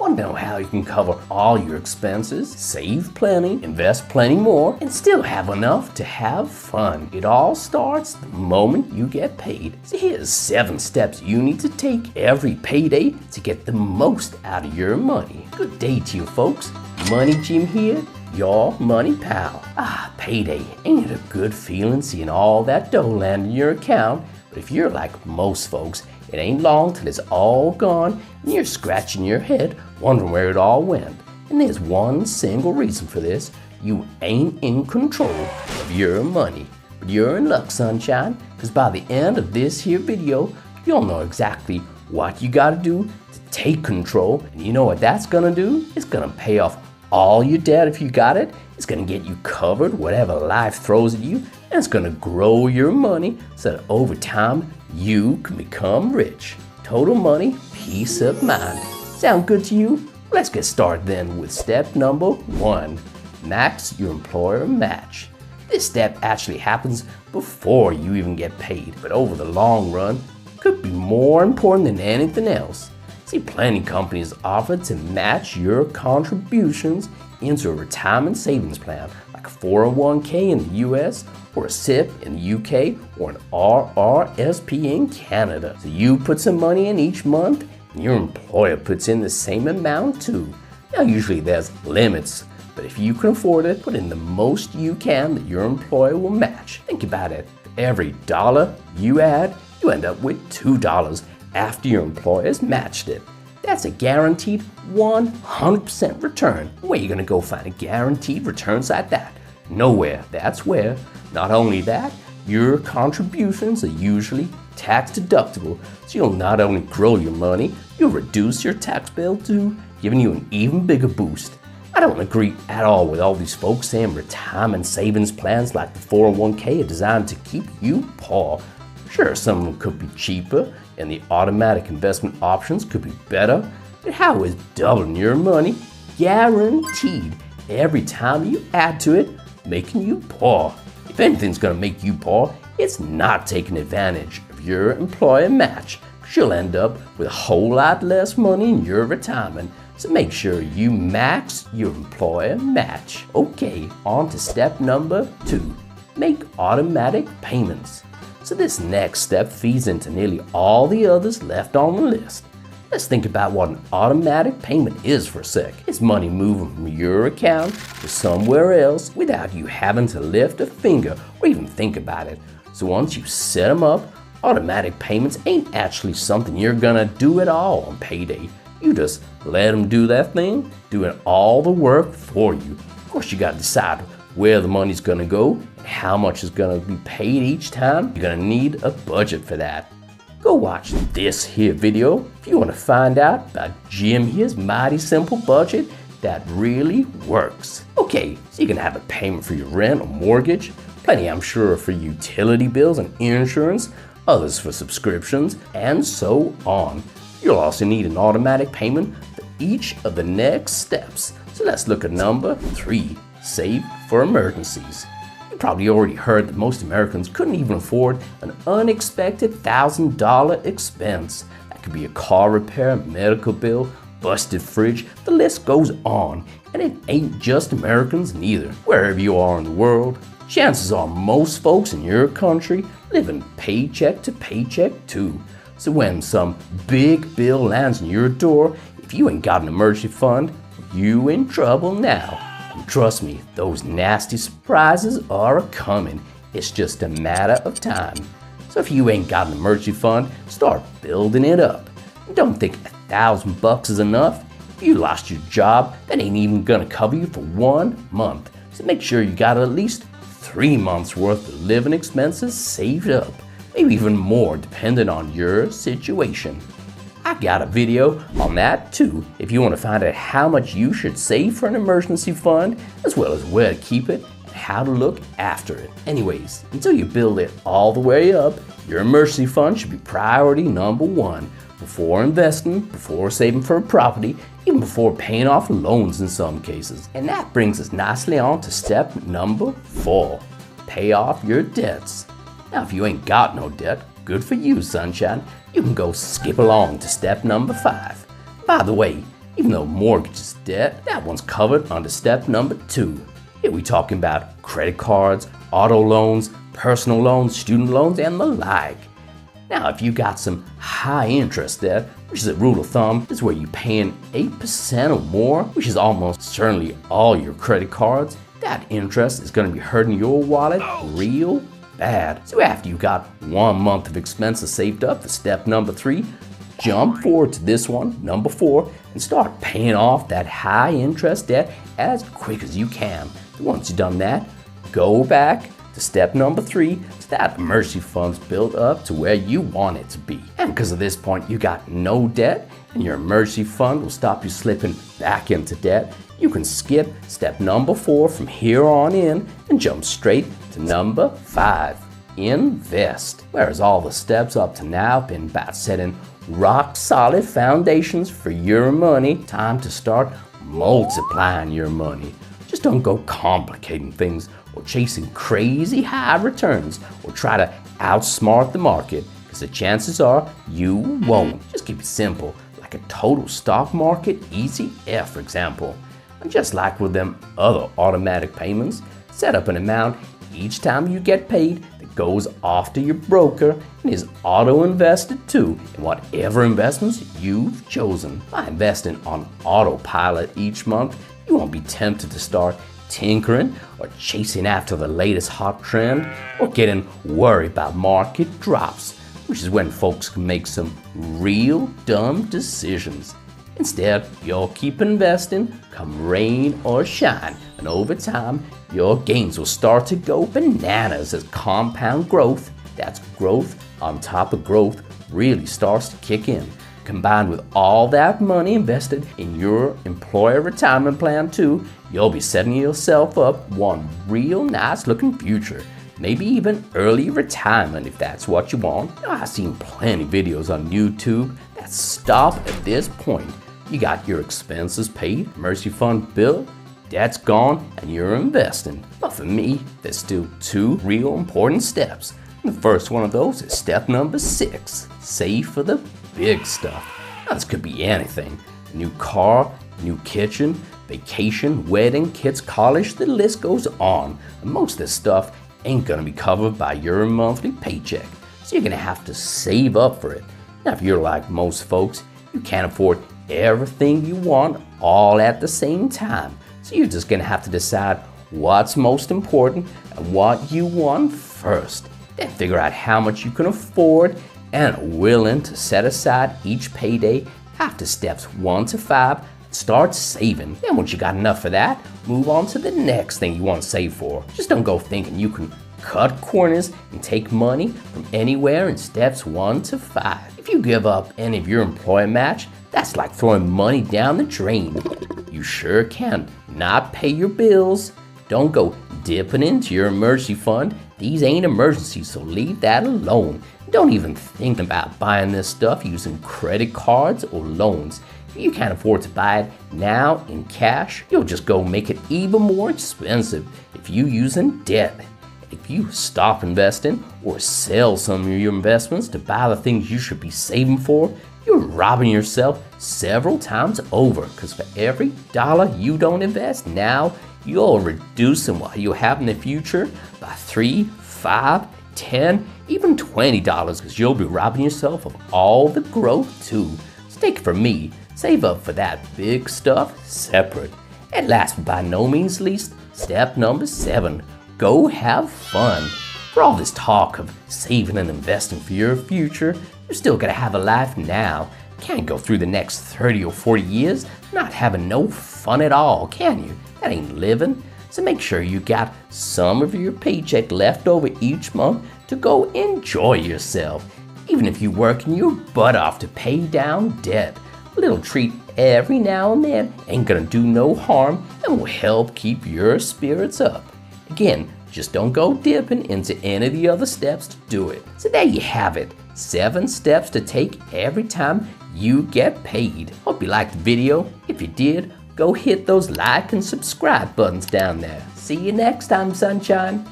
Want to know how you can cover all your expenses, save plenty, invest plenty more, and still have enough to have fun? It all starts the moment you get paid. So here's 7 steps you need to take every payday to get the most out of your money. Good day to you folks. Money Jim here, your money pal. Payday. Ain't it a good feeling seeing all that dough land in your account? But if you're like most folks, it ain't long till it's all gone and you're scratching your head wondering where it all went. And there's one single reason for this. You ain't in control of your money. But you're in luck, sunshine, because by the end of this here video, you'll know exactly what you gotta do to take control. And you know what that's gonna do? It's gonna pay off all your debt if you got it. It's gonna get you covered whatever life throws at you, and it's gonna grow your money so that over time you can become rich. Total money, peace of mind. Sound good to you? Let's get started then with step number 1. Max your employer match. This step actually happens before you even get paid, but over the long run, could be more important than anything else. See, plenty companies offer to match your contributions into a retirement savings plan, like a 401k in the US, or a SIP in the UK, or an RRSP in Canada. So you put some money in each month, and your employer puts in the same amount too. Now usually there's limits, but if you can afford it, put in the most you can that your employer will match. Think about it. For every dollar you add, you end up with $2 after your employer's matched it. That's a guaranteed 100% return. Where are you gonna go find a guaranteed returns like that? Nowhere. That's where. Not only that, your contributions are usually tax deductible, so you'll not only grow your money, you'll reduce your tax bill too, giving you an even bigger boost. I don't agree at all with all these folks saying retirement savings plans like the 401k are designed to keep you poor. Sure, some of them could be cheaper, and the automatic investment options could be better, but how is doubling your money guaranteed every time you add to it, making you poor? If anything's gonna make you poor, it's not taking advantage of your employer match. You'll end up with a whole lot less money in your retirement, so make sure you max your employer match. Okay, on to step number 2. Make automatic payments. So this next step feeds into nearly all the others left on the list. Let's think about what an automatic payment is for a sec. It's money moving from your account to somewhere else without you having to lift a finger or even think about it. So once you set them up, automatic payments ain't actually something you're gonna do at all on payday. You just let them do that thing, doing all the work for you. Of course, you gotta decide where the money's gonna go and how much is gonna be paid each time. You're gonna need a budget for that. Go watch this here video if you want to find out about Jim here's mighty simple budget that really works. Okay, so you can have a payment for your rent or mortgage, plenty I'm sure for utility bills and insurance, others for subscriptions, and so on. You'll also need an automatic payment for each of the next steps. So let's look at number 3, save for emergencies. You probably already heard that most Americans couldn't even afford an unexpected $1,000 expense. That could be a car repair, medical bill, busted fridge, the list goes on. And it ain't just Americans neither. Wherever you are in the world, chances are most folks in your country living paycheck to paycheck too. So when some big bill lands on your door, if you ain't got an emergency fund, you in trouble now. And trust me, those nasty surprises are coming. It's just a matter of time. So if you ain't got an emergency fund, start building it up. And don't think $1,000 is enough. If you lost your job, that ain't even gonna cover you for 1 month. So make sure you got at least 3 months worth of living expenses saved up. Maybe even more depending on your situation. I got a video on that too if you want to find out how much you should save for an emergency fund, as well as where to keep it and how to look after it. Anyways, until you build it all the way up, your emergency fund should be priority number 1 before investing, before saving for a property, even before paying off loans in some cases. And that brings us nicely on to step number 4, pay off your debts. Now if you ain't got no debt, good for you, sunshine. You can go skip along to step number 5. By the way, Even though mortgage is debt, that one's covered under step number 2. Here we talking about credit cards, auto loans, personal loans, student loans, and the like. Now, if you got some high interest debt, which is a rule of thumb, is where you're paying 8% or more, which is almost certainly all your credit cards, that interest is going to be hurting your wallet real bad. So after you got 1 month of expenses saved up for step number 3, jump forward to this one, number 4, and start paying off that high interest debt as quick as you can. Once you've done that, go back to step number 3, so that emergency fund's built up to where you want it to be. And because of this point, you got no debt, and your emergency fund will stop you slipping back into debt. You can skip step number 4 from here on in and jump straight to number 5, invest. Whereas all the steps up to now have been about setting rock solid foundations for your money, time to start multiplying your money. Just don't go complicating things or chasing crazy high returns or try to outsmart the market, because the chances are you won't. Just keep it simple, like a total stock market ETF, for example. And just like with them other automatic payments, set up an amount each time you get paid that goes off to your broker and is auto-invested too in whatever investments you've chosen. By investing on autopilot each month, you won't be tempted to start tinkering or chasing after the latest hot trend or getting worried about market drops, which is when folks can make some real dumb decisions. Instead, you'll keep investing come rain or shine, and over time, your gains will start to go bananas as compound growth, that's growth on top of growth, really starts to kick in. Combined with all that money invested in your employer retirement plan too, you'll be setting yourself up one real nice looking future. Maybe even early retirement if that's what you want. I've seen plenty of videos on YouTube that stop at this point. You got your expenses paid, emergency fund built, debt's gone, and you're investing. But for me, there's still 2 real important steps. The first one of those is step number 6, save for the big stuff. Now, this could be anything. A new car, new kitchen, vacation, wedding, kids' college, the list goes on. And most of this stuff ain't gonna be covered by your monthly paycheck, so you're gonna have to save up for it. Now, if you're like most folks, you can't afford everything you want all at the same time. So you're just gonna have to decide what's most important and what you want first. Then figure out how much you can afford and are willing to set aside each payday after steps 1 to 5. Start saving. Then once you got enough for that, move on to the next thing you want to save for. Just don't go thinking you can cut corners and take money from anywhere in steps 1 to 5. If you give up any of your employer match, that's like throwing money down the drain. You sure can not pay your bills. Don't go dipping into your emergency fund. These ain't emergencies, so leave that alone. Don't even think about buying this stuff using credit cards or loans. If you can't afford to buy it now in cash, you'll just go make it even more expensive if you using debt. If you stop investing or sell some of your investments to buy the things you should be saving for, you're robbing yourself several times over, because for every dollar you don't invest now, you're reducing what you have in the future by $3, $5, $10, even $20, because you'll be robbing yourself of all the growth too. So take it from me, save up for that big stuff separate. And last but by no means least, step number 7, go have fun. For all this talk of saving and investing for your future, you're still gonna have a life now. Can't go through the next 30 or 40 years not having no fun at all, can you? That ain't living. So make sure you got some of your paycheck left over each month to go enjoy yourself. Even if you're working your butt off to pay down debt, a little treat every now and then ain't gonna do no harm and will help keep your spirits up. Again, just don't go dipping into any of the other steps to do it. So there you have it, 7 steps to take every time you get paid. Hope you liked the video. If you did, go hit those like and subscribe buttons down there. See you next time, sunshine.